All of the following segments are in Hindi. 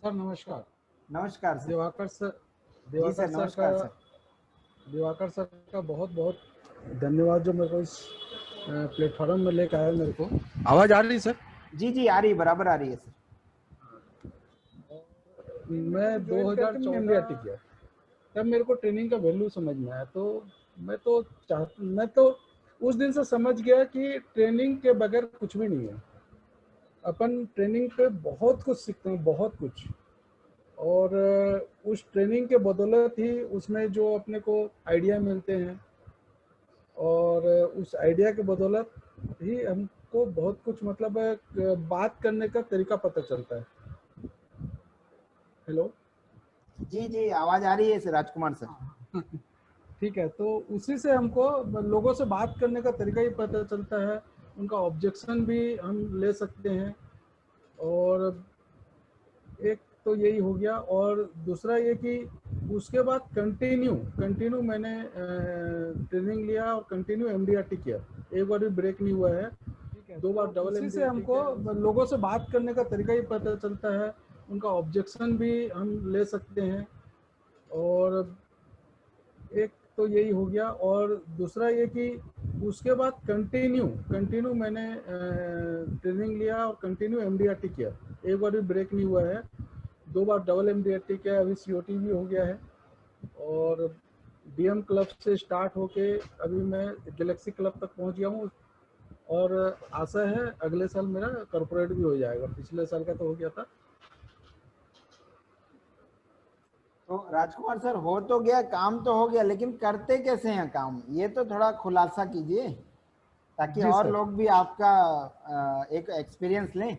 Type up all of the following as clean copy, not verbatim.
सर नमस्कार। नमस्कार सर। दिवाकर सर जी दिवाकर सर, सर का नमस्कार सर। दिवाकर सर का बहुत बहुत धन्यवाद जो मेरे को इस प्लेटफॉर्म में लेकर आया मेरे को। आवाज़ आ रही है सर? जी जी, आ रही है, बराबर आ रही है सर। मैं 2014 किया तब मेरे को ट्रेनिंग का वैल्यू समझ में आया। तो मैं तो उस दिन से समझ गया कि ट्रेनिंग के बगैर कुछ भी नहीं है। अपन ट्रेनिंग पे बहुत कुछ सीखते हैं, बहुत कुछ। और उस ट्रेनिंग के बदौलत ही उसमें जो अपने को आइडिया मिलते हैं, और उस आइडिया के बदौलत ही हमको बहुत कुछ मतलब बात करने का तरीका पता चलता है। हेलो। जी जी, आवाज आ रही है सर, राजकुमार सर। ठीक है, तो उसी से हमको लोगों से बात करने का तरीका ही पता चलता है, उनका ऑब्जेक्शन भी हम ले सकते हैं। और एक तो यही हो गया, और दूसरा ये कि उसके बाद कंटिन्यू कंटिन्यू मैंने ट्रेनिंग लिया और कंटिन्यू एमडीआरटी किया। एक बार भी ब्रेक नहीं हुआ है। ठीक है, 2 बार तो डबल उसी एमडीआरटी से हमको किया। लोगों से बात करने का तरीका ही पता चलता है, उनका ऑब्जेक्शन भी हम ले सकते हैं। और एक तो यही हो गया, और दूसरा ये कि उसके बाद कंटिन्यू कंटिन्यू मैंने ट्रेनिंग लिया और कंटिन्यू एमडीआरटी किया। एक बार भी ब्रेक नहीं हुआ है। 2 बार डबल एमडीआरटी किया, अभी सीओटी भी हो गया है। और डीएम क्लब से स्टार्ट होके अभी मैं गैलेक्सी क्लब तक पहुंच गया हूँ। और आशा है अगले साल मेरा कॉर्पोरेट भी हो जाएगा। पिछले साल का तो हो गया था। तो राजकुमार सर, हो तो गया, काम तो हो गया, लेकिन करते कैसे हैं काम, ये तो थोड़ा खुलासा कीजिए ताकि जी और सर। लोग भी आपका एक एक्सपीरियंस लें।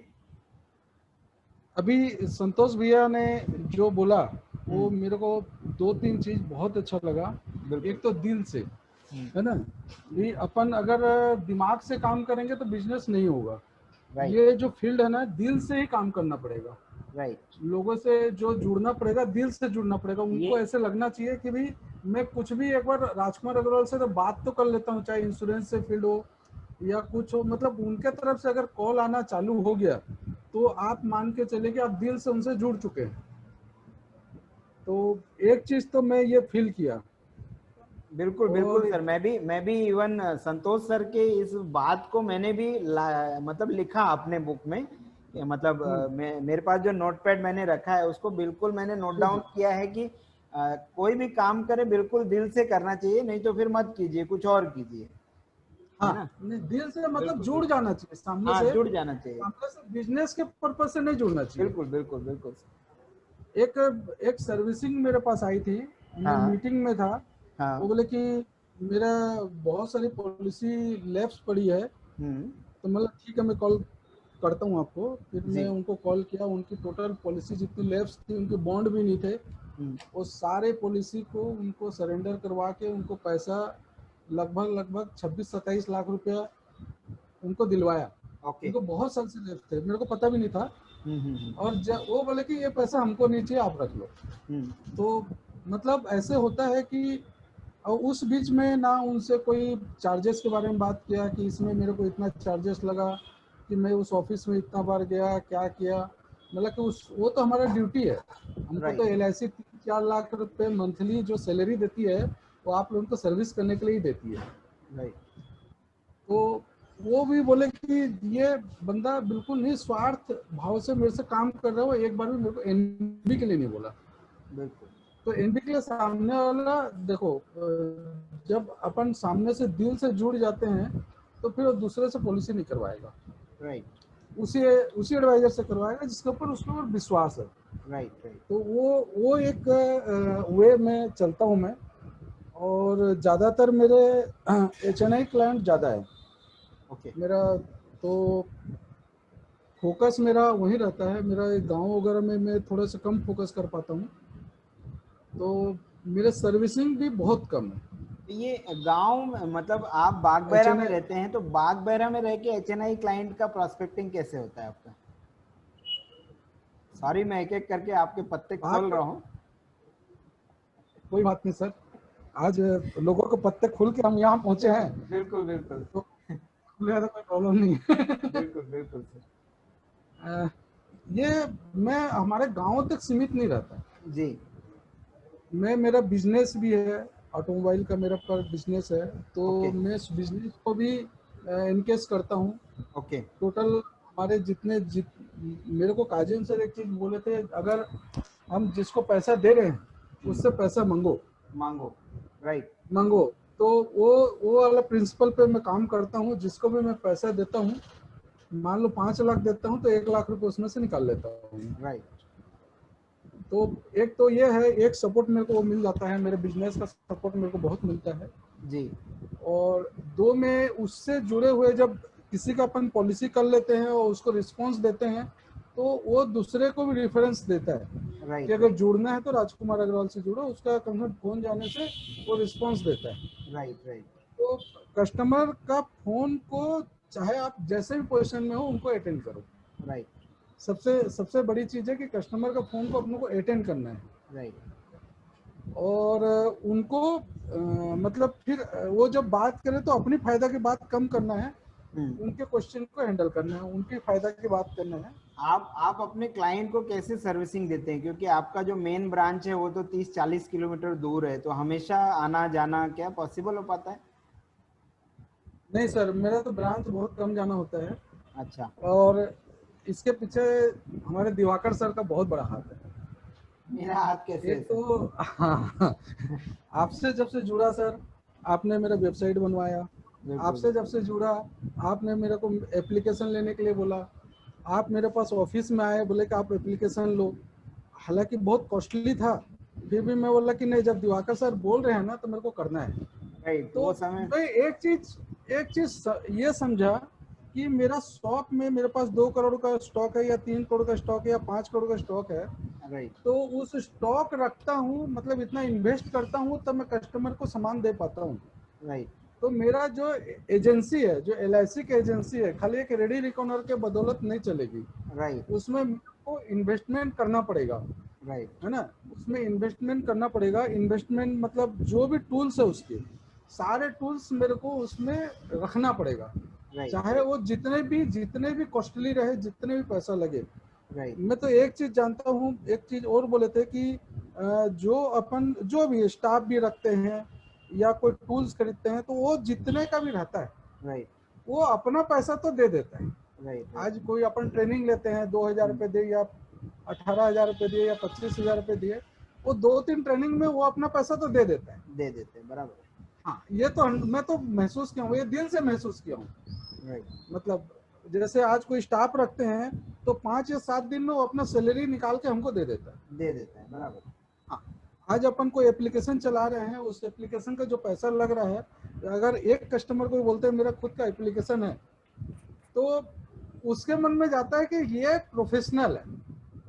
अभी संतोष भैया ने जो बोला वो हम्म। मेरे को 2-3 चीज बहुत अच्छा लगा। बिल्कुल। एक तो दिल से, हम्म। है ना, कि अपन अगर दिमाग से काम करेंगे तो बिजनेस नहीं होगा। राइट। ये जो फील्ड है ना, दिल से ही काम करना पड़ेगा। राइट। लोगों से जो जुड़ना पड़ेगा, दिल से जुड़ना पड़ेगा। ये उनको ऐसे लगना चाहिए कि भाई मैं कुछ भी एक बार राजकुमार अग्रवाल से तो बात तो कर लेता हूँ, चाहे इंश्योरेंस से फील्ड हो या कुछ हो। मतलब उनके तरफ से अगर कॉल आना चालू हो गया तो आप मान के चले कि आप दिल से उनसे जुड़ चुके हैं। तो एक चीज तो मैं ये फील किया। बिल्कुल बिल्कुल और सर, मैं भी इवन संतोष सर के इस बात को मैंने भी मतलब लिखा अपने बुक में कि मतलब मेरे पास जो नोटपैड मैंने रखा है उसको बिल्कुल मैंने नोट ठीक डाउन है। किया है कि कोई भी काम करे बिल्कुल दिल से करना चाहिए, नहीं तो फिर मत कीजिए, कुछ और कीजिए। है हाँ, ना? नहीं, दिल से मतलब बिल्कुल जुड़ बिल्कुल। जाना चाहिए सामने हाँ, से। जुड़ जाना चाहिए। सामने से बिजनेस के पर्पज से नहीं जुड़ना चाहिए। बिल्कुल बिल्कुल बिल्कुल सर। एक एक सर्विसिंग मेरे पास आई थी, मैं हाँ मीटिंग में था। वो हाँ। बोले कि मेरा बहुत सारी पॉलिसी लैप्स पड़ी है। हम्म। तो मतलब ठीक है, मैं कॉल करता हूँ आपको। फिर मैं जी। उनको कॉल किया। उनकी टोटल पॉलिसी जितनी लैप्स थी, उनके बॉन्ड भी नहीं थे। हम्म। वो सारे पॉलिसी को उनको सरेंडर करवा के उनको पैसा लगभग लगभग 26-27 लाख रुपया उनको दिलवाया। ओके। उनको बहुत साल से लेफ्ट थे, मेरे को पता भी नहीं था। हम्म। और जब वो बोले कि ये पैसा हमको नहीं चाहिए, आप रख लो। हम्म। तो मतलब ऐसे होता है कि और उस बीच में ना उनसे कोई चार्जेस के बारे में बात किया कि इसमें मेरे को इतना चार्जेस लगा, कि मैं उस ऑफिस में इतना बार गया, क्या किया। मतलब कि उस वो तो हमारा ड्यूटी है। हमको तो राइट। LIC 3-4 लाख रुपए मंथली जो सैलरी देती है, वो आप लोगों को सर्विस करने के लिए ही देती है। राइट। तो वो भी बोले कि ये बंदा बिल्कुल निस्वार्थ भाव से मेरे से काम कर रहा हो। एक बार भी मेरे को एनबी के लिए नहीं बोला। बिल्कुल। तो एनबी के लिए सामने वाला, देखो जब अपन सामने से दिल से जुड़ जाते हैं तो फिर वो दूसरे से पॉलिसी नहीं करवाएगा। राइट। उसी उसी एडवाइजर से करवाएगा जिसके ऊपर उसके ऊपर विश्वास है। राइट। राइट। तो वो एक वे में चलता हूँ मैं। और ज़्यादातर मेरे HNI क्लाइंट ज़्यादा है ओके। मेरा। तो फोकस मेरा वही रहता है। मेरा गांव वगैरह में मैं थोड़ा सा कम फोकस कर पाता हूँ। तो मेरे सर्विसिंग भी बहुत कम है। तो ये गांव में मतलब आप बागबेरा में HNI रहते हैं, तो बागबेरा में रह के एचएनआई क्लाइंट का प्रोस्पेक्टिंग कैसे होता है आपका? सॉरी, मैं एक एक करके आपके पत्ते खोल आप, रहा हूँ। कोई बात नहीं सर। आज लोगों को पत्ते खुल के हम यहाँ पहुंचे हैं, बिल्कुल बिल्कुल। तो खुले तो कोई प्रॉब्लम नहीं है। बिल्कुल बिल्कुल सर। ये मैं हमारे गांव तक सीमित नहीं रहता। जी। मेरा बिजनेस भी है, ऑटोमोबाइल का मेरा पर बिजनेस है, तो ओके। मैं इस बिजनेस को भी इनकेस करता हूँ। ओके। टोटल हमारे मेरे को काजिम सर एक चीज बोले थे, अगर हम जिसको पैसा दे रहे हैं उससे पैसा मांगो। मांगो, राइट। मांगो। तो वो वाला प्रिंसिपल पे मैं काम करता हूँ। जिसको भी मैं पैसा देता हूँ, मान लो 5 लाख देता हूँ तो 1 लाख रुपए उसमें से निकाल लेता हूँ। राइट। तो एक तो ये है, एक सपोर्ट मेरे को वो मिल जाता है, मेरे बिजनेस का सपोर्ट मेरे को बहुत मिलता है। जी। और दो में उससे जुड़े हुए जब किसी का अपन पॉलिसी कर लेते हैं और उसको रिस्पॉन्स देते हैं, तो वो दूसरे को भी रेफरेंस देता है कि राइट। अगर राइट। जुड़ना है तो राजकुमार अग्रवाल से जुड़ो। उसका कम से कम फोन जाने से वो रिस्पॉन्स देता है। राइट। राइट। तो कस्टमर का फोन को चाहे आप जैसे भी पोजीशन में हो उनको अटेंड करो। राइट। सबसे सबसे बड़ी चीज है कि कस्टमर का फोन को अपने को अटेंड करना है। राइट। और उनको मतलब फिर वो जब बात करें तो अपनी फायदा की बात कम करना है, उनके क्वेश्चन को हैंडल करना है, उनकी फायदा की बात करना है। आप अपने क्लाइंट को कैसे सर्विसिंग देते हैं, क्योंकि आपका जो मेन ब्रांच है वो तो 30-40 किलोमीटर दूर है, तो हमेशा आना जाना क्या पॉसिबल हो पाता है? नहीं सर, मेरा तो ब्रांच बहुत कम जाना होता है। अच्छा। और इसके पीछे हमारे दिवाकर सर का बहुत बड़ा हाथ है। मेरा हाथ कैसे है एक सर? तो हाँ, आपसे जब से जुड़ा सर, आपने मेरा वेबसाइट बनवाया। बिल्कुल आपसे जब बिल्कुल। से जुड़ा, आपने मेरे को एप्लीकेशन लेने के लिए बोला। आप मेरे पास ऑफिस में आए, बोले कि आप एप्लीकेशन लो। हालांकि बहुत कॉस्टली था, फिर भी मैं बोला कि नहीं, जब दिवाकर सर बोल रहे हैं ना तो मेरे को करना है। राइट, तो वो समय। मैं एक चीज ये समझा कि मेरा शॉप में मेरे पास 2 करोड़ का स्टॉक है या 3 करोड़ का स्टॉक है या 5 करोड़ का स्टॉक है। राइट। तो उस स्टॉक रखता हूँ, मतलब इतना इन्वेस्ट करता हूँ तब मैं कस्टमर को सामान दे पाता हूँ। राइट। तो मेरा जो एजेंसी है, जो LIC की एजेंसी है, खाली एक रेडी रिकॉर्डर के बदौलत नहीं चलेगी। राइट। उसमें को इन्वेस्टमेंट करना पड़ेगा, राइट। है ना। उसमें इन्वेस्टमेंट करना पड़ेगा। इन्वेस्टमेंट मतलब जो भी टूल्स है उसके सारे टूल्स मेरे को उसमें रखना पड़ेगा, राइट। चाहे वो जितने भी कॉस्टली रहे, जितने भी पैसा लगे। राइट। मैं तो एक चीज जानता हूँ, एक चीज और बोले थे कि जो अपन जो भी स्टाफ भी रखते हैं या कोई टूल्स खरीदते हैं, तो वो जितने का भी रहता है राइट। वो अपना पैसा तो दे देता है। राइट। आज कोई अपन ट्रेनिंग लेते हैं, 2,000 रुपये दिए या 18,000 रुपये दिए या 25,000 रुपये दिए, वो 2-3 ट्रेनिंग में वो अपना पैसा तो दे देता है। दे देते हैं, बराबर। हाँ, ये तो मैं तो महसूस किया हूँ, ये दिल से महसूस किया हूँ। राइट। मतलब जैसे आज कोई स्टाफ रखते हैं तो 5 या 7 दिन में वो अपना सैलरी निकाल के हमको दे देता है। दे देते हैं, बराबर। हाँ, आज अपन कोई एप्लीकेशन चला रहे हैं, उस एप्लीकेशन का जो पैसा लग रहा है, अगर एक कस्टमर को बोलते हैं मेरा खुद का एप्लीकेशन है, तो उसके मन में जाता है कि ये प्रोफेशनल है,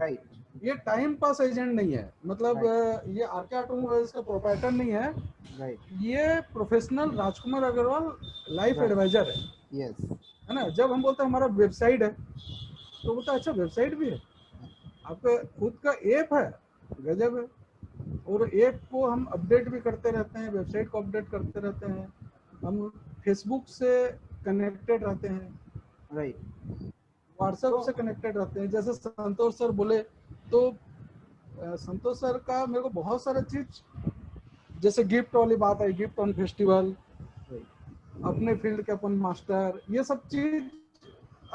राइट। ये टाइम पास एजेंट नहीं है। मतलब राइट। ये आरके ऑटोमोबाइल्स का प्रोप्राइटर नहीं है, राइट। ये professional Rajkumar Agarwal life right. Advisor yes. है ना। जब हम बोलते हैं हमारा वेबसाइट है, तो बोलता है अच्छा वेबसाइट भी है, आपका खुद का ऐप है, गजब है। और ऐप को हम अपडेट भी करते रहते हैं, वेबसाइट को अपडेट करते रहते हैं, हम फेसबुक से कनेक्टेड रहते हैं, राइट। व्हाट्सएप तो से कनेक्टेड रहते हैं। जैसे संतोष सर बोले, तो संतोष सर का मेरे को बहुत सारा चीज, जैसे गिफ्ट वाली बात है, गिफ्ट ऑन फेस्टिवल, अपने फील्ड के अपन मास्टर, ये सब चीज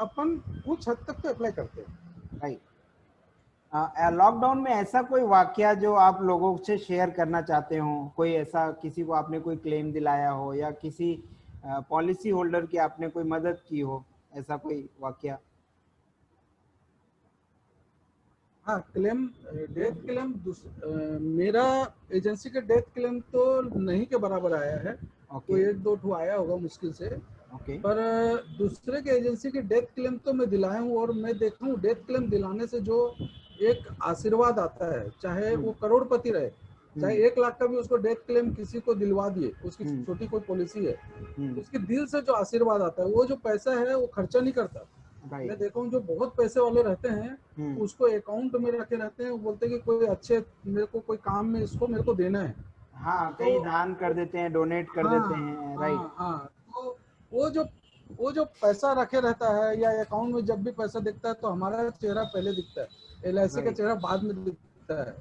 अपन कुछ हद तक तो अप्लाई करते हैं। राइट। लॉकडाउन में ऐसा कोई वाकया जो आप लोगों से शेयर करना चाहते हो, कोई ऐसा किसी को आपने कोई क्लेम दिलाया हो या किसी पॉलिसी होल्डर की आपने कोई मदद की हो, ऐसा कोई वाकया? हाँ, क्लेम, डेथ क्लेम मेरा एजेंसी का डेथ क्लेम तो नहीं के बराबर आया है। ओके। कोई 1-2 ठो आया होगा मुश्किल से। ओके। पर दूसरे के एजेंसी के डेथ क्लेम तो मैं दिलाया हूँ। और मैं देखता हूँ डेथ क्लेम दिलाने से जो एक आशीर्वाद आता है, चाहे वो करोड़पति रहे, चाहे 1 लाख का भी उसको डेथ क्लेम किसी को दिलवा दिए, उसकी छोटी कोई पॉलिसी है, उसके दिल से जो आशीर्वाद आता है, वो जो पैसा है वो खर्चा नहीं करता। मैं देखा हूँ जो बहुत पैसे वाले रहते हैं, उसको अकाउंट में रखे रहते हैं, वो बोलते हैं कि कोई अच्छे मेरे को कोई काम में इसको मेरे को देना है, हाँ, तो कई दान कर देते हैं, डोनेट कर देते हाँ हैं। राइट। हाँ हाँ, तो वो जो वो जो पैसा रखे रहता है या अकाउंट में जब भी पैसा दिखता है तो हमारा चेहरा पहले दिखता है, LIC का राइट चेहरा बाद में दिखता है।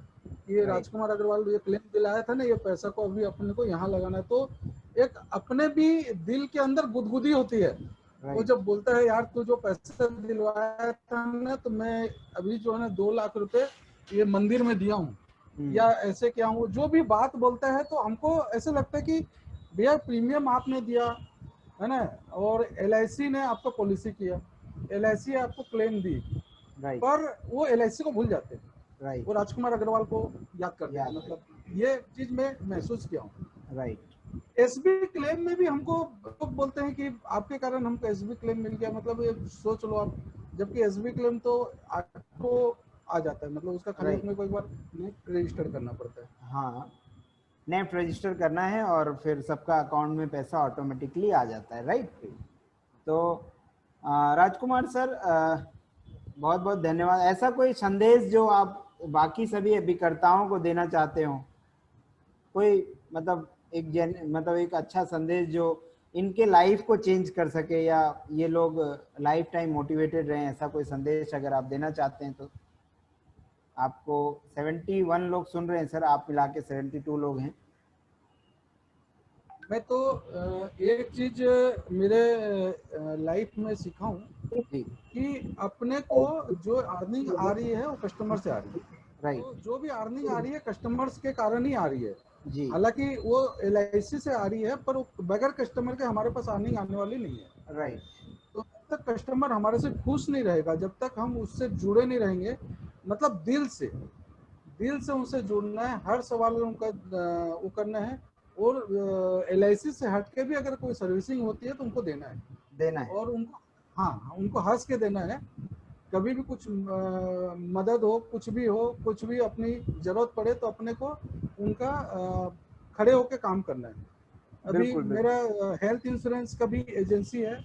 ये राइट राजकुमार अग्रवाल ये क्लेम दिलाया था ना, ये पैसा को अभी अपने को यहाँ लगाना है, तो एक अपने भी दिल के अंदर गुदगुदी होती है। वो राइट जब बोलता है यार तू जो पैसा दिलवाया था ना, तो मैं अभी जो है ना 2 लाख रुपए ये मंदिर में दिया हूँ या ऐसे क्या हूँ, जो भी बात बोलता है तो हमको ऐसे लगता है कि भैया प्रीमियम आपने दिया है ना, और LIC ने आपको पॉलिसी किया, LIC आपको क्लेम दी, राइट पर वो LIC को भूल जाते हैं, राइट वो राजकुमार अग्रवाल को याद करते हैं। याद मतलब ये चीज मैं महसूस किया हूँ। राइट SB क्लेम में भी हमको लोग बोलते हैं कि आपके कारण हमको SB क्लेम मिल गया, मतलब ये सोच लो आप, जबकि SB क्लेम तो आपको आ जाता है, मतलब उसका खाली राइट अपने को एक बार रजिस्टर करना पड़ता है। हाँ, नेट रजिस्टर करना है और फिर सबका अकाउंट में पैसा ऑटोमेटिकली आ जाता है, राइट। तो राजकुमार सर, बहुत बहुत धन्यवाद। ऐसा कोई संदेश जो आप बाकी सभी अभिकर्ताओं को देना चाहते हो, कोई मतलब मतलब एक अच्छा संदेश जो इनके लाइफ को चेंज कर सके या ये लोग लाइफ टाइम मोटिवेटेड रहें, ऐसा कोई संदेश अगर आप देना चाहते हैं तो। आपको 71 लोग सुन रहे हैं सर, आप मिला के 72 लोग हैं। मैं तो एक चीज मेरे लाइफ में सीखा हूँ जी कि अपने को जो अर्निंग आ रही है वो कस्टमर से आ रही है, राइट तो जो भी अर्निंग आ रही है कस्टमर्स के कारण ही आ रही है। जी हालांकि वो LIC से आ रही है, पर बगैर कस्टमर के हमारे पास अर्निंग आने वाली नहीं है। राइट तो जब तक कस्टमर हमारे से खुश नहीं रहेगा, जब तक हम उससे जुड़े नहीं रहेंगे, मतलब दिल से उनसे जुड़ना है, हर सवाल उनका वो करना है, और LIC से हटके भी अगर कोई सर्विसिंग होती है तो उनको देना है, देना है। और उनको हाँ उनको हंस के देना है। कभी भी कुछ मदद हो, कुछ भी हो, कुछ भी अपनी जरूरत पड़े तो अपने को उनका खड़े होके काम करना है। अभी बिल्कुल मेरा बिल्कुल हेल्थ इंश्योरेंस का भी एजेंसी है,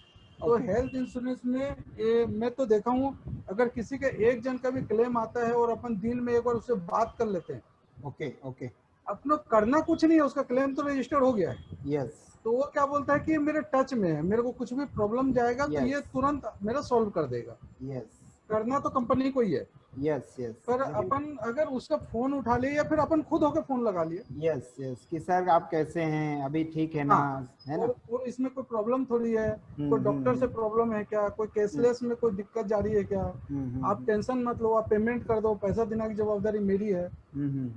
तो ओके हेल्थ इंश्योरेंस में मैं तो देखा हूँ, अगर किसी का एक जन का भी क्लेम आता है और अपन दिन में एक बार उससे बात कर लेते हैं, ओके ओके अपना करना कुछ नहीं है, उसका क्लेम तो रजिस्टर्ड हो गया है। यस तो वो क्या बोलता है कि मेरे टच में है, मेरे को कुछ भी प्रॉब्लम जाएगा तो यस ये तुरंत मेरा सॉल्व कर देगा। यस करना तो कंपनी को ही है, यस यस पर लेकिन अपन अगर उसका फोन उठा लिए या फिर अपन खुद होकर फोन लगा लिए, यस यस कि सर आप कैसे हैं, अभी ठीक है ना, हाँ, है ना। और इसमें कोई प्रॉब्लम थोड़ी है, कोई डॉक्टर से हम्म प्रॉब्लम है क्या, कोई हम्म कैशलेस में कोई दिक्कत जा रही है क्या, आप हम्म टेंशन मत लो, आप पेमेंट कर दो, पैसा देने की जवाबदारी मेरी है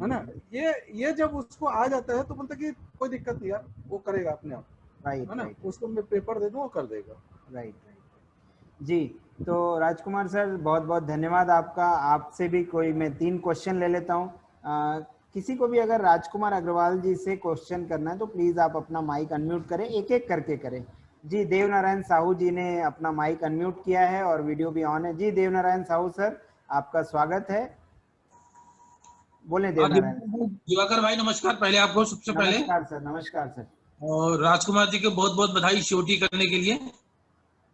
ना। ये जब उसको आ जाता है तो बोलता है कि कोई दिक्कत नहीं यार, वो करेगा अपने आप, राइट है ना, राइट उसको मैं पेपर दे दूँ वो कर देगा। राइट राइट जी। तो राजकुमार सर, बहुत बहुत धन्यवाद आपका। आपसे भी कोई मैं 3 क्वेश्चन ले लेता हूँ। किसी को भी अगर राजकुमार अग्रवाल जी से क्वेश्चन करना है तो प्लीज आप अपना माइक अनम्यूट करें, एक एक करके करें। जी, देवनारायण साहू जी ने अपना माइक अनम्यूट किया है और वीडियो भी ऑन है। जी देवनारायण साहू सर, आपका स्वागत है, बोले देवनारायण। दिवाकर भाई नमस्कार, पहले आपको सबसे पहले, नमस्कार सर, नमस्कार सर। और राजकुमार जी को बहुत बहुत बधाई COT करने के लिए।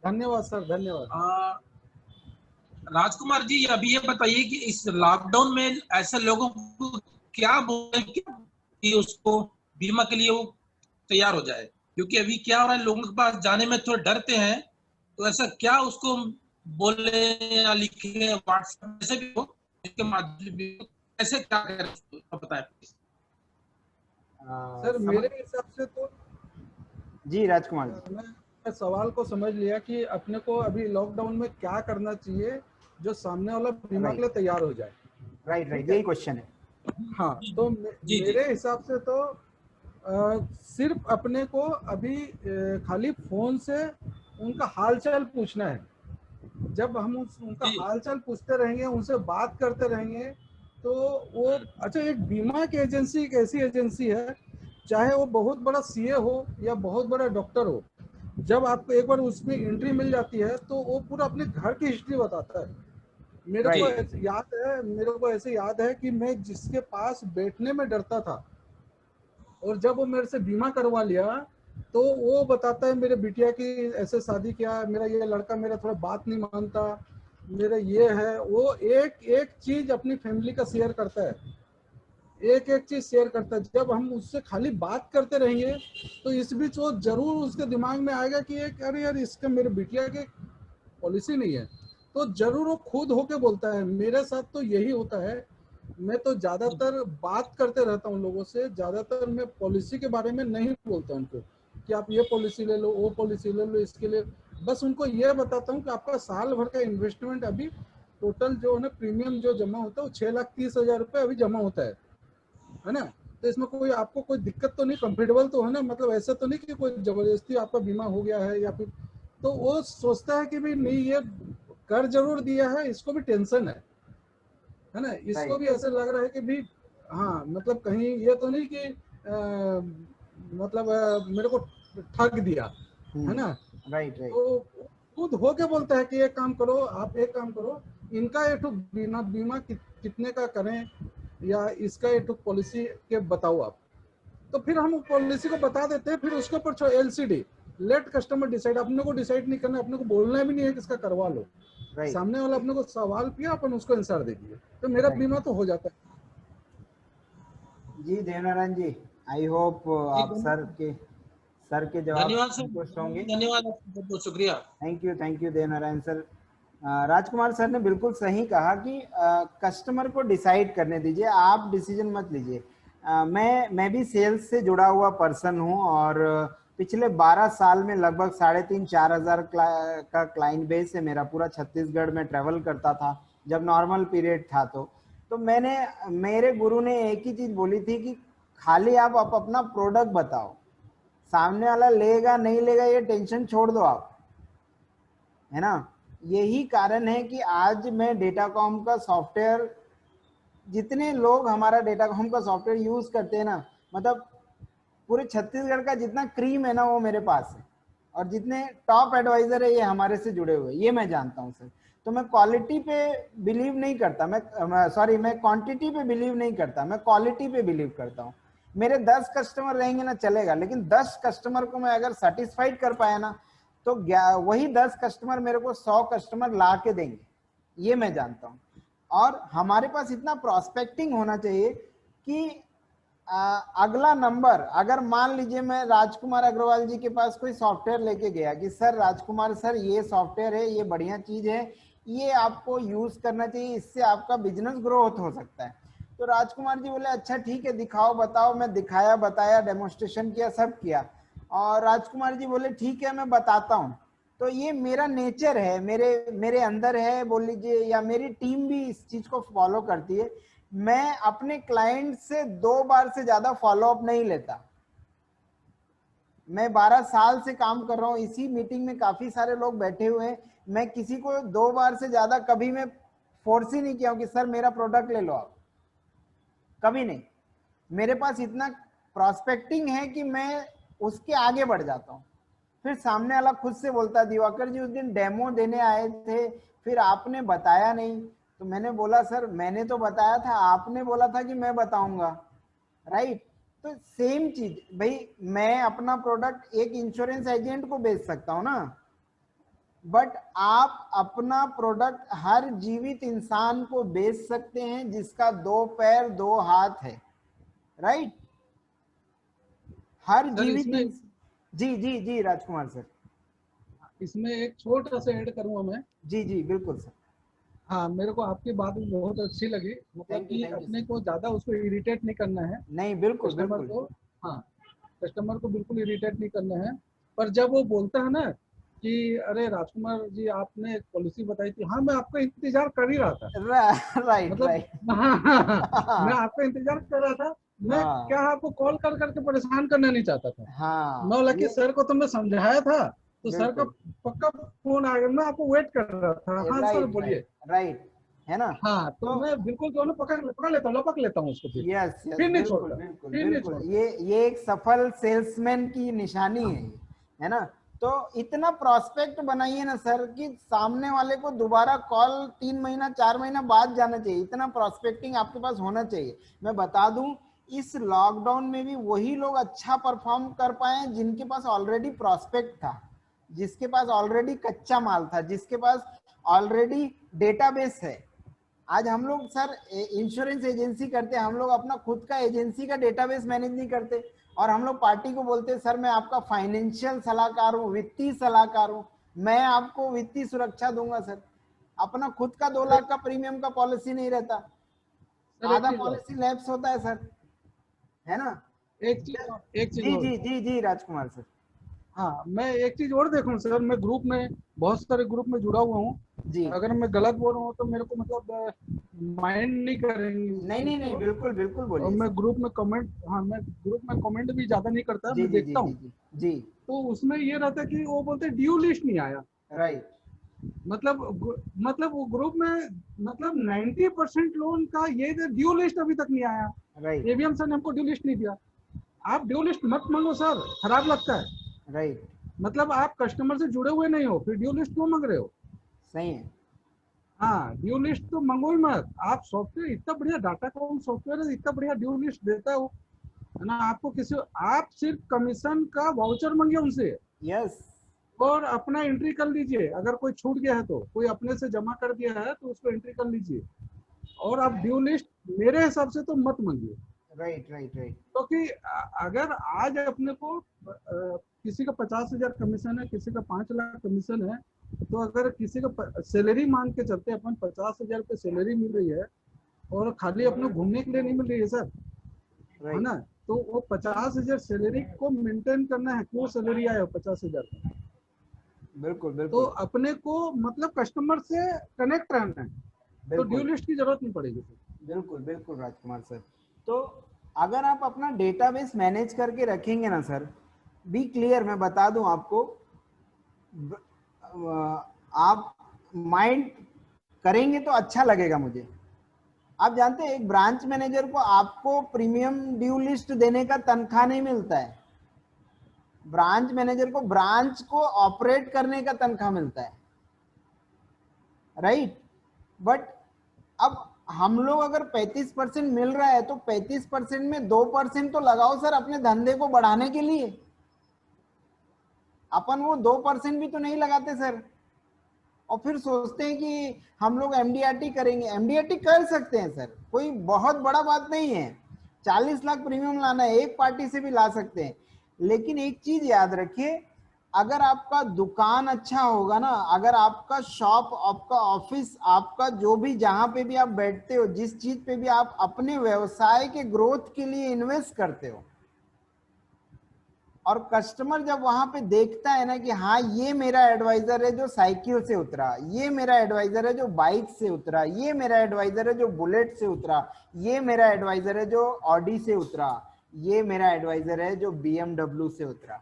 धन्यवाद सर, धन्यवाद। राजकुमार जी, अभी ये बताइए कि इस लॉकडाउन में ऐसे लोगों को क्या बोले कि उसको बीमा के लिए वो तैयार हो जाए, क्योंकि अभी क्या हो रहा है, लोगों के पास जाने में थोड़े डरते हैं, तो ऐसा क्या उसको बोले या लिखे, व्हाट्सएप से भी हो, इसके माध्यम से कैसे क्या करें, बताएं प्लीज। सर मेरे हिसाब से तो जी राजकुमार जी, मैं सवाल को समझ लिया कि अपने को अभी लॉकडाउन में क्या करना चाहिए जो सामने वाला बीमा के लिए तैयार हो जाए। राइट ठीक राइट, है, यही क्वेश्चन है। हाँ, तो जी जी मेरे हिसाब से तो सिर्फ अपने को अभी खाली फोन से उनका हालचाल पूछना है। जब हम उनका जी हालचाल पूछते रहेंगे, उनसे बात करते रहेंगे, तो वो अच्छा, एक बीमा की एजेंसी एक ऐसी एजेंसी है, चाहे वो बहुत बड़ा CA हो या बहुत बड़ा डॉक्टर हो, जब आपको एक बार उसमें एंट्री मिल जाती है तो वो पूरा अपने घर की हिस्ट्री बताता है। मेरे को जी ऐसे याद है कि मैं जिसके पास बैठने में डरता था, और जब वो मेरे से बीमा करवा लिया, तो वो बताता है मेरे बिटिया की ऐसे शादी किया, मेरा ये लड़का मेरा थोड़ा बात नहीं मानता, मेरा ये है, वो एक एक चीज अपनी फैमिली का शेयर करता है। एक एक चीज शेयर करता है। जब हम उससे खाली बात करते रहेंगे तो इस बीच वो जरूर उसके दिमाग में आएगा कि एक अरे यार इसका मेरे बिटिया के पॉलिसी नहीं है, तो जरूर वो खुद होके बोलता है। मेरे साथ तो यही होता है, मैं तो ज्यादातर बात करते रहता हूँ लोगों से, ज्यादातर मैं पॉलिसी के बारे में नहीं बोलता उनको कि आप ये पॉलिसी ले लो, वो पॉलिसी ले लो, इसके लिए बस उनको ये बताता हूँ कि आपका साल भर का इन्वेस्टमेंट अभी टोटल जो है ना प्रीमियम जो जमा होता है वो 6,30,000 रुपये अभी जमा होता है ना। तो इसमें कोई आपको कोई दिक्कत तो नहीं, कंफर्टेबल तो है ना, मतलब ऐसा तो नहीं कि कोई जबरदस्ती आपका बीमा हो गया है या फिर, तो वो सोचता है कि भाई नहीं ये कर जरूर दिया है, इसको भी टेंशन है ना, इसको भी ऐसे लग रहा है कि भी हाँ मतलब कहीं ये तो नहीं कि मतलब मेरे को ठग दिया है ना। Right right. तो खुद होके बोलता है कि एक काम करो, आप एक काम करो, इनका एक बीमा बीमा कितने का करें या इसका एक पॉलिसी के बताओ आप, तो फिर हम पॉलिसी को बता देते हैं। फिर उसके ऊपर एलसीडी, लेट कस्टमर डिसाइड, अपने को डिसाइड नहीं करना, अपने को बोलना भी नहीं है कि इसका करवा लो। सामने वाला अपने को सवाल किया, अपन उसको आंसर दे दिए, तो मेरा बीमा तो हो जाता है। जी देवनारायण जी, आई होप आप सर के जवाब धन्यवाद सर, संतुष्ट होंगे। धन्यवाद, बहुत बहुत शुक्रिया। Thank you Devnarayan sir. Rajkumar sir ने बिल्कुल सही कहा कि कस्टमर को डिसाइड करने दीजिए, आप डिसीजन मत लीजिए। मैं भी सेल्स से जुड़ा हुआ पर्सन हूं और पिछले 12 साल में लगभग 3,500-4 हज़ार का क्लाइंट बेस है मेरा। पूरा छत्तीसगढ़ में ट्रेवल करता था जब नॉर्मल पीरियड था। तो मेरे गुरु ने एक ही चीज बोली थी कि खाली आप अपना प्रोडक्ट बताओ, सामने वाला लेगा नहीं लेगा ये टेंशन छोड़ दो आप, है ना। यही कारण है कि आज मैं डेटाकॉम का सॉफ्टवेयर, जितने लोग हमारा डेटाकॉम का सॉफ्टवेयर यूज करते हैं ना, मतलब पूरे छत्तीसगढ़ का जितना क्रीम है ना वो मेरे पास है, और जितने टॉप एडवाइजर है ये हमारे से जुड़े हुए, ये मैं जानता हूँ सर। तो मैं क्वालिटी पे बिलीव नहीं करता, मैं क्वांटिटी पे बिलीव नहीं करता, मैं क्वालिटी पे बिलीव करता हूँ। मेरे 10 कस्टमर रहेंगे ना चलेगा, लेकिन 10 कस्टमर को मैं अगर सेटिस्फाइड कर पाया ना, तो वही 10 कस्टमर मेरे को 100 कस्टमर ला के देंगे, ये मैं जानता हूँ। और हमारे पास इतना प्रोस्पेक्टिंग होना चाहिए कि अगला नंबर, अगर मान लीजिए मैं राजकुमार अग्रवाल जी के पास कोई सॉफ्टवेयर लेके गया कि सर राजकुमार सर ये सॉफ्टवेयर है, ये बढ़िया चीज है, ये आपको यूज करना चाहिए, इससे आपका बिजनेस ग्रोथ हो सकता है। तो राजकुमार जी बोले अच्छा ठीक है दिखाओ बताओ, मैं दिखाया बताया, डेमोन्स्ट्रेशन किया, सब किया, और राजकुमार जी बोले ठीक है मैं बताता हूँ। तो ये मेरा नेचर है, मेरे अंदर है बोल लीजिए, या मेरी टीम भी इस चीज को फॉलो करती है। मैं अपने क्लाइंट से 2 बार से ज्यादा फॉलोअप नहीं लेता। मैं 12 साल से काम कर रहा हूँ, इसी मीटिंग में काफी सारे लोग बैठे हुए हैं, मैं किसी को 2 बार से ज्यादा कभी मैं फोर्स ही नहीं किया हूं कि सर मेरा प्रोडक्ट ले लो आप, कभी नहीं। मेरे पास इतना प्रोस्पेक्टिंग है कि मैं उसके आगे बढ़ जाता हूँ। फिर सामने वाला खुद से बोलता दिवाकर जी उस दिन डेमो देने आए थे, फिर आपने बताया नहीं। तो मैंने बोला सर मैंने तो बताया था, आपने बोला था कि मैं बताऊंगा, राइट। तो सेम चीज भाई, मैं अपना प्रोडक्ट एक इंश्योरेंस एजेंट को बेच सकता हूं ना, बट आप अपना प्रोडक्ट हर जीवित इंसान को बेच सकते हैं जिसका 2 पैर 2 हाथ है, राइट। हर जीवित जी जी जी राजकुमार सर, इसमें एक छोटा सा ऐड करूंगा मैं। जी जी बिल्कुल सर। हाँ, मेरे को आपकी बात बहुत अच्छी लगी, मतलब कि अपने को ज्यादा उसको इरिटेट नहीं करना है। नहीं बिल्कुल कस्टमर बिल्कुल। को, हाँ कस्टमर को बिल्कुल इरिटेट नहीं करना है। पर जब वो बोलता है ना कि अरे राजकुमार जी आपने एक पॉलिसी बताई थी, हाँ मैं आपका इंतजार कर ही रहा था, राइट मतलब राइट। मैं आपका इंतजार कर रहा था। मैं क्या आपको कॉल कर करके परेशान करना नहीं चाहता था। मैं बोला कि सर को तुमने समझाया था, तो सर का पक्का फोन आ गया, मैं आपको वेट कर रहा था। हाँ सर बोलिए। राइट है ना। हाँ तो मैं बिल्कुल जो है पकड़ लेता हूँ, लपक लेता हूँ उसको, यस यस फिर नहीं बिल्कुल छोड़ता, बिल्कुल फिर नहीं बिल्कुल। छोड़ता। ये एक सफल सेल्समैन की निशानी है ना। तो इतना प्रोस्पेक्ट बनाइए ना सर कि सामने वाले को दोबारा कॉल 3 महीना 4 महीना बाद जाना चाहिए, इतना प्रोस्पेक्टिंग आपके पास होना चाहिए। मैं बता दूं इस लॉकडाउन में भी वही लोग अच्छा परफॉर्म कर पाए जिनके पास ऑलरेडी प्रोस्पेक्ट था, जिसके पास ऑलरेडी कच्चा माल था, जिसके पास ऑलरेडी डेटाबेस है। आज हम लोग सर इंश्योरेंस एजेंसी करते हैं, हम लोग अपना खुद का एजेंसी का डेटाबेस मैनेज नहीं करते, और हम लोग पार्टी को बोलते हैं सर मैं आपका फाइनेंशियल सलाहकार हूँ, वित्तीय सलाहकार हूँ, मैं आपको वित्तीय सुरक्षा दूंगा। सर अपना खुद का 2 लाख का प्रीमियम का पॉलिसी नहीं रहता, सर एक आधा चीज और, पॉलिसी लैप्स होता है सर, है ना। एक चीज जी और। जी जी जी राजकुमार सर। हाँ, मैं एक चीज और देखूं सर, मैं ग्रुप में, बहुत सारे ग्रुप में जुड़ा हुआ हूँ। जी अगर मैं गलत बोल रहा हूँ तो मेरे को मतलब माइंड नहीं करेंगे इस नहीं चीज नहीं नहीं, को। बिल्कुल बिल्कुल और बोलिए मैं सर। ग्रुप में कमेंट, हाँ मैं ग्रुप में कमेंट भी ज्यादा नहीं करता, जी मैं जी जी देखता जी हूँ। जी जी तो उसमें ये रहता है कि वो बोलते ड्यू लिस्ट नहीं आया। राइट मतलब वो ग्रुप में मतलब 90% लोगों का ये ड्यू लिस्ट अभी तक नहीं आया। राइट एवीएम सर ने हमको ड्यू लिस्ट नहीं दिया। आप ड्यू लिस्ट मत मांगो सर, खराब लगता है। राइट, मतलब आप कस्टमर से जुड़े हुए नहीं हो, फिर ड्यू लिस्ट क्यों मांग रहे हो? सही है। हाँ, ड्यू लिस्ट तो मंगो ही मत। आप सॉफ्टवेयर इतना बढ़िया, डाटा कौन सॉफ्टवेयर है, इतना बढ़िया ड्यू लिस्ट देता है ना आपको। किसी, आप सिर्फ कमीशन का वाउचर मांगिए उनसे यस और अपना एंट्री कर लीजिए। अगर कोई छूट गया है तो, कोई अपने से जमा कर दिया है तो उसको एंट्री कर लीजिए। और आप ड्यू लिस्ट मेरे हिसाब से तो मत मांगिए। राइट राइट राइट क्योंकि अगर आज अपने को किसी का 50,000 कमीशन है, किसी का 5 लाख कमीशन है, तो अगर किसी का सैलरी मान के चलते, अपन 50,000 रुपये सैलरी मिल रही है और खाली अपने घूमने के लिए नहीं मिल रही है सर, है राइट, ना। तो वो 50,000 सैलरी को मेंटेन करना है, क्यों सैलरी आया 50,000 का। बिल्कुल तो बिल्कुल अपने को मतलब कस्टमर से कनेक्ट रहना है, तो ड्यू बिल्कुल लिस्ट की जरूरत नहीं पड़ेगी सर। बिल्कुल बिल्कुल राजकुमार सर। तो अगर आप अपना डेटाबेस मैनेज करके रखेंगे ना सर, बी क्लियर, मैं बता दूं आपको, आप माइंड करेंगे तो अच्छा लगेगा मुझे। आप जानते हैं एक ब्रांच मैनेजर को आपको प्रीमियम ड्यू लिस्ट देने का तनख्वाह नहीं मिलता है, ब्रांच मैनेजर को ब्रांच को ऑपरेट करने का तनख्वाह मिलता है, राइट। बट अब हम लोग अगर 35% मिल रहा है तो 35% में 2% तो लगाओ सर अपने धंधे को बढ़ाने के लिए। अपन वो 2% भी तो नहीं लगाते सर, और फिर सोचते हैं कि हम लोग एमडीआरटी करेंगे। एमडीआरटी कर सकते हैं सर, कोई बहुत बड़ा बात नहीं है। 40 लाख प्रीमियम लाना है, एक पार्टी से भी ला सकते हैं। लेकिन एक चीज याद रखिए, अगर आपका दुकान अच्छा होगा ना, अगर आपका शॉप, आपका ऑफिस, आपका जो भी, जहां पे भी आप बैठते हो, जिस चीज पे भी आप अपने व्यवसाय के ग्रोथ के लिए इन्वेस्ट करते हो, और कस्टमर जब वहां पे देखता है ना कि हाँ ये मेरा एडवाइजर है जो साइकिल से उतरा, ये मेरा एडवाइजर है जो बाइक से उतरा, ये मेरा एडवाइजर है जो बुलेट से उतरा, ये मेरा एडवाइजर है जो ऑडी से उतरा, ये मेरा एडवाइजर है जो बीएमडब्ल्यू से उतरा,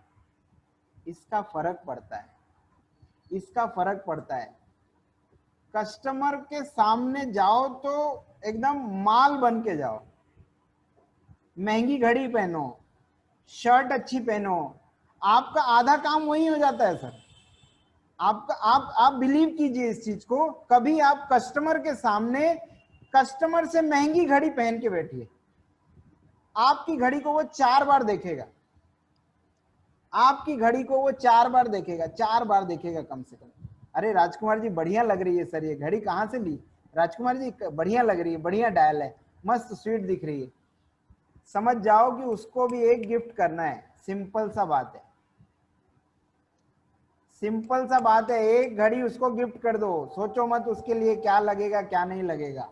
इसका फर्क पड़ता है, इसका फर्क पड़ता है। कस्टमर के सामने जाओ तो एकदम माल बन के जाओ, महंगी घड़ी पहनो, शर्ट अच्छी पहनो, आपका आधा काम वही हो जाता है सर। आपका आप बिलीव कीजिए इस चीज को, कभी आप कस्टमर के सामने कस्टमर से महंगी घड़ी पहन के बैठिए, आपकी घड़ी को वो 4 बार देखेगा, आपकी घड़ी को वो 4 बार देखेगा, 4 बार देखेगा कम से कम। अरे राजकुमार जी बढ़िया लग रही है सर, ये घड़ी कहाँ से ली? राजकुमार जी बढ़िया लग रही है, बढ़िया डायल है, मस्त स्वीट दिख रही है। समझ जाओ कि उसको भी एक गिफ्ट करना है, सिंपल सा बात है, सिंपल सा बात है, एक घड़ी उसको गिफ्ट कर दो, सोचो मत उसके लिए क्या लगेगा क्या नहीं लगेगा,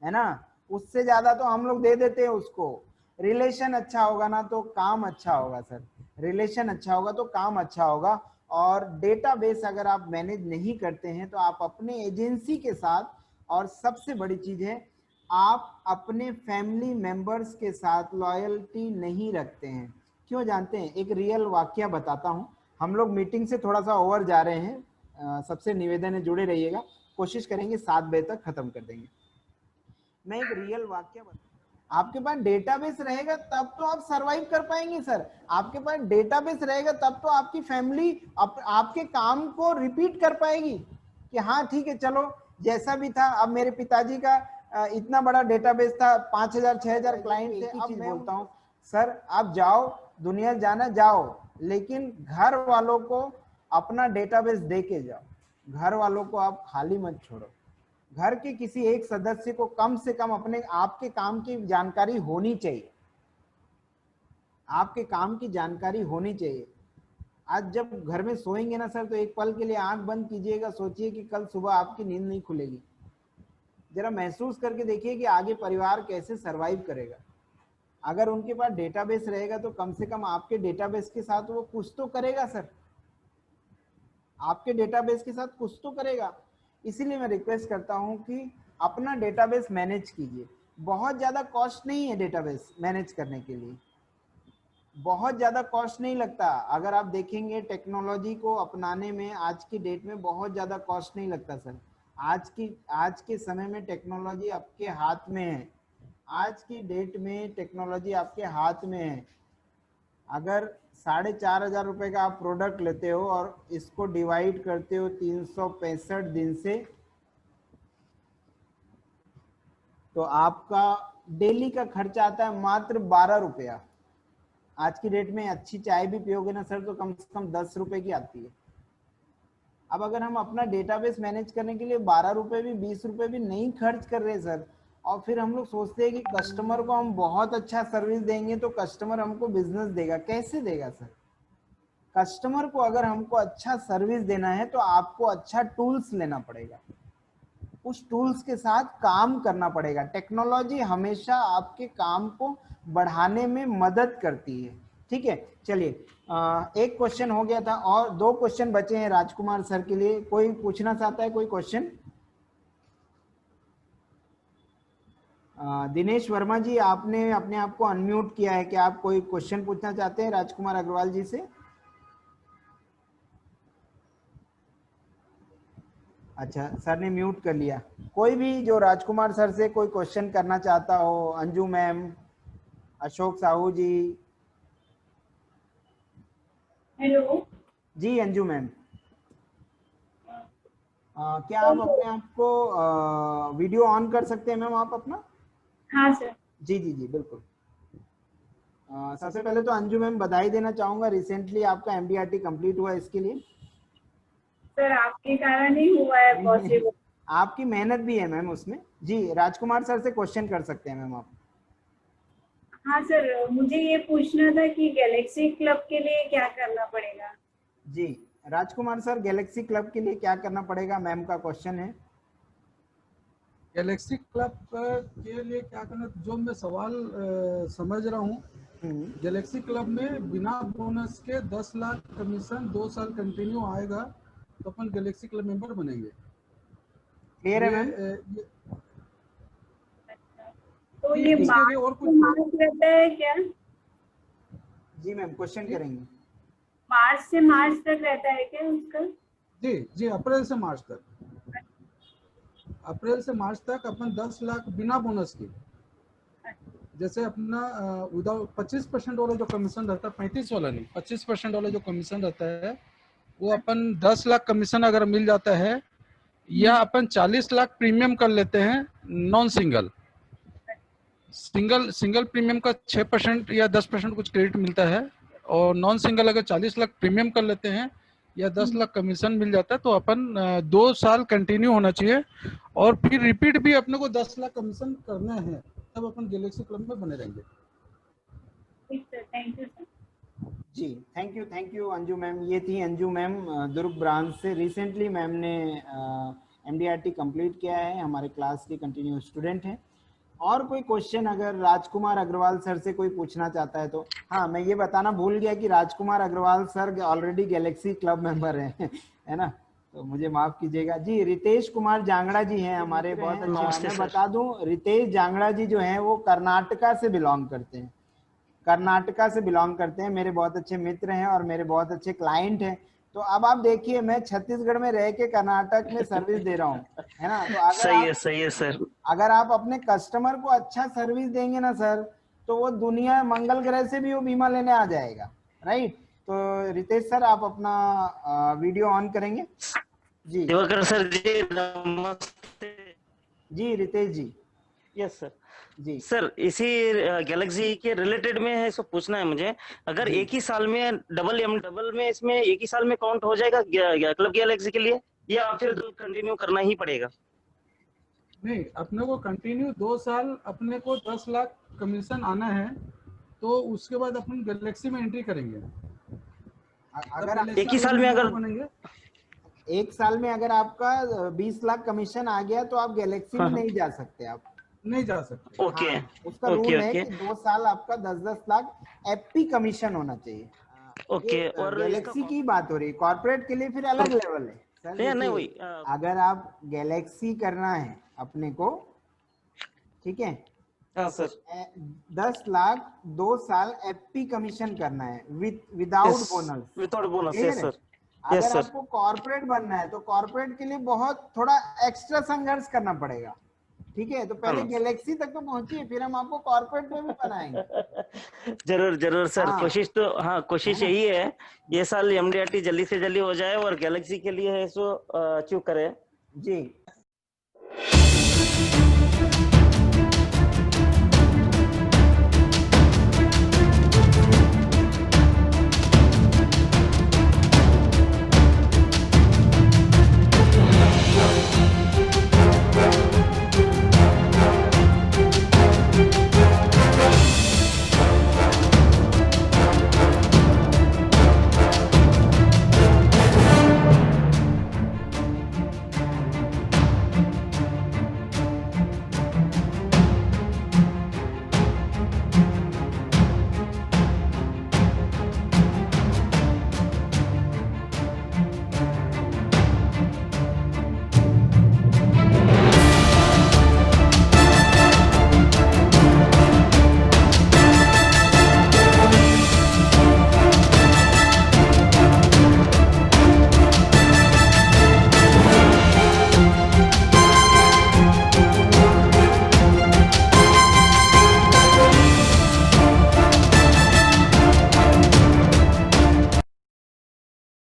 है ना। उससे ज्यादा तो हम लोग दे देते हैं उसको। रिलेशन अच्छा होगा ना तो काम अच्छा होगा सर, रिलेशन अच्छा होगा तो काम अच्छा होगा। और डेटाबेस अगर आप मैनेज नहीं करते हैं तो आप अपने एजेंसी के साथ, और सबसे बड़ी चीज है, आप अपने फैमिली मेंबर्स के साथ लॉयल्टी नहीं रखते हैं। क्यों जानते हैं? एक रियल वाकया बताता हूं। हम लोग मीटिंग से थोड़ा सा ओवर जा रहे हैं, सबसे निवेदन है जुड़े रहिएगा, कोशिश करेंगे 7 बजे तक खत्म कर देंगे। मैं एक रियल वाक्य बता, आपके पास डेटाबेस रहेगा तब तो आप सरवाइव कर पाएंगे सर। आपके पास डेटाबेस रहेगा तब तो आपकी फैमिली आपके काम को रिपीट कर पाएगी कि हाँ ठीक है चलो जैसा भी था। अब मेरे पिताजी का इतना बड़ा डेटाबेस था, 5,000 6,000 क्लाइंट थे। अब मैं बोलता हूँ सर आप जाओ, दुनिया जाना जाओ, लेकिन घर वालों को अपना डेटाबेस दे के जाओ, घर वालों को आप खाली मत छोड़ो। घर के किसी एक सदस्य को कम से कम अपने आपके काम की जानकारी होनी चाहिए, आपके काम की जानकारी होनी चाहिए। आज जब घर में सोएंगे ना सर, तो एक पल के लिए आंख बंद कीजिएगा, सोचिए कि कल सुबह आपकी नींद नहीं खुलेगी। जरा महसूस करके देखिए कि आगे परिवार कैसे सरवाइव करेगा। अगर उनके पास डेटाबेस रहेगा तो कम से कम आपके डेटाबेस के साथ वो कुछ तो करेगा सर, आपके डेटाबेस के साथ कुछ तो करेगा। इसीलिए मैं रिक्वेस्ट करता हूं कि अपना डेटाबेस मैनेज कीजिए। बहुत ज्यादा कॉस्ट नहीं है डेटाबेस मैनेज करने के लिए, बहुत ज्यादा कॉस्ट नहीं लगता। अगर आप देखेंगे टेक्नोलॉजी को अपनाने में आज की डेट में बहुत ज्यादा कॉस्ट नहीं लगता सर। आज के समय में टेक्नोलॉजी आपके हाथ में है, आज की डेट में टेक्नोलॉजी आपके हाथ में है। अगर 4,500 रुपए का आप प्रोडक्ट लेते हो और इसको डिवाइड करते हो 365 दिन से, तो आपका डेली का खर्चा आता है मात्र 12 रुपया। आज की डेट में अच्छी चाय भी पियोगे ना सर, तो कम से कम 10 रुपए की आती है। अब अगर हम अपना डेटाबेस मैनेज करने के लिए 12 रुपए भी 20 रुपए भी नहीं खर्च कर रहे सर, और फिर हम लोग सोचते हैं कि कस्टमर को हम बहुत अच्छा सर्विस देंगे तो कस्टमर हमको बिजनेस देगा, कैसे देगा सर? कस्टमर को अगर हमको अच्छा सर्विस देना है तो आपको अच्छा टूल्स लेना पड़ेगा, उस टूल्स के साथ काम करना पड़ेगा। टेक्नोलॉजी हमेशा आपके काम को बढ़ाने में मदद करती है। ठीक है, चलिए एक क्वेश्चन हो गया था और 2 क्वेश्चन बचे हैं राजकुमार सर के लिए। कोई पूछना चाहता है कोई क्वेश्चन? दिनेश वर्मा जी, आपने अपने आप को अनम्यूट किया है, क्या आप कोई क्वेश्चन पूछना चाहते हैं राजकुमार अग्रवाल जी से? अच्छा, सर ने म्यूट कर लिया। कोई भी जो राजकुमार सर से कोई क्वेश्चन करना चाहता हो, अंजू मैम, अशोक साहू जी। हेलो जी अंजू मैम, क्या आप अपने आप को वीडियो ऑन कर सकते हैं मैम आप अपना? हाँ सर। जी जी जी बिल्कुल। सबसे पहले तो अंजू मैम बधाई देना चाहूंगा, रिसेंटली आपका एमडीआरटी कंप्लीट हुआ, इसके लिए सर आपके कारण ही हुआ है पॉसिबल। आपकी मेहनत भी है मैम उसमें। जी राजकुमार सर से क्वेश्चन कर सकते हैं मैम आप। हाँ सर, मुझे ये पूछना था कि गैलेक्सी क्लब के लिए क्या करना पड़ेगा? जी राजकुमार सर, गैलेक्सी क्लब के लिए क्या करना पड़ेगा, मैम का क्वेश्चन है। गैलेक्सी क्लब के लिए क्या करना, जो मैं सवाल समझ रहा हूँ, गैलेक्सी क्लब में बिना बोनस के 10 लाख कमीशन 2 साल कंटिन्यू आएगा तो अपन गैलेक्सी क्लब मेंबर बनेंगे। क्लियर है मैम? तो ये और मार्च रहता है क्या? जी मैम क्वेश्चन करेंगे। मार्च से मार्च तक रहता है क्या उसका? जी जी, अप्रैल से मार्च तक, अप्रैल से मार्च तक अपन 10 लाख बिना बोनस के, जैसे अपना विदाउट 25% वाला जो कमीशन रहता है, 35 वाला नहीं, 25% वाला जो कमीशन रहता है, वो अपन 10 लाख कमीशन अगर मिल जाता है, या अपन 40 लाख प्रीमियम कर लेते हैं नॉन सिंगल, सिंगल प्रीमियम का 6% या 10% कुछ क्रेडिट मिलता है, और नॉन सिंगल अगर 40 लाख प्रीमियम कर लेते हैं या 10 लाख कमीशन मिल जाता है, तो अपन 2 साल कंटिन्यू होना चाहिए, और फिर रिपीट भी अपने को 10 लाख कमीशन करना है, तब अपन गैलेक्सी क्लब में बने रहेंगे। Thank you sir. जी थैंक यू अंजू मैम। ये थी अंजू मैम दुर्ग ब्रांच से। रिसेंटली मैम ने एमडीआरटी कंप्लीट किया है, हमारे क्लास की कंटिन्यू स्टूडेंट हैं। और कोई क्वेश्चन अगर राजकुमार अग्रवाल सर से कोई पूछना चाहता है तो? हाँ, मैं ये बताना भूल गया कि Rajkumar Agarwal sir already Galaxy club member हैं है ना, तो मुझे माफ कीजिएगा। जी रितेश कुमार जांगड़ा जी हैं हमारे, बहुत अच्छे। मैं बता दूं, रितेश जांगड़ा जी जो हैं वो कर्नाटका से बिलोंग करते हैं, कर्नाटका से बिलोंग करते हैं, मेरे बहुत अच्छे मित्र हैं और मेरे बहुत अच्छे क्लाइंट हैं। तो अब आप देखिए, मैं छत्तीसगढ़ में रह के कर्नाटक में सर्विस दे रहा हूँ, है ना। तो अगर सही है सर। अगर आप अपने कस्टमर को अच्छा सर्विस देंगे ना सर, तो वो दुनिया मंगल ग्रह से भी वो बीमा लेने आ जाएगा, राइट। तो रितेश सर, आप अपना वीडियो ऑन करेंगे? जी दिवाकर सर जी नमस्ते। जी रितेश जी। Yes sir. जी सर, इसी गैलेक्सी के रिलेटेड में है, इसको पूछना है मुझे। अगर एक ही साल में डबल में इसमें एक ही साल में काउंट हो जाएगा क्लब गैलेक्सी के लिए, या फिर कंटिन्यू करना ही पड़ेगा? नहीं, अपने को कंटिन्यू 2 साल अपने को 10 लाख कमीशन आना है, तो उसके बाद अपन गैलेक्सी में एंट्री करेंगे। अगर एक ही साल में अगर बनेंगे, एक साल में अगर आपका 20 लाख कमीशन आ गया तो आप गैलेक्सी में हाँ। नहीं जा सकते आप। नहीं जा सकते। ओके हाँ, उसका ओके रूल है ओके कि 2 साल आपका 10-10 लाख एफपी कमीशन होना चाहिए। ओके। ये और गैलेक्सी की बात हो रही है, कॉर्पोरेट के लिए फिर अलग लेवल है सर। नहीं देखिए, वही अगर आप गैलेक्सी करना है अपने को, ठीक है, हाँ सर 10 लाख 2 साल एफपी कमीशन करना है without bonus. Without bonus. Clear yes है? सर यस अगर सर। आपको कॉर्पोरेट बनना है तो कॉर्पोरेट के लिए बहुत थोड़ा एक्स्ट्रा संघर्ष करना पड़ेगा, ठीक है। तो पहले हाँ। गैलेक्सी तक तो पहुंचिए, फिर हम आपको कॉर्पोरेट में भी बनाएंगे। जरूर जरूर सर। हाँ। कोशिश तो हाँ कोशिश है ना? यही है ये साल एमडीआरटी जल्दी से जल्दी हो जाए और गैलेक्सी के लिए है सो अचीव करे। जी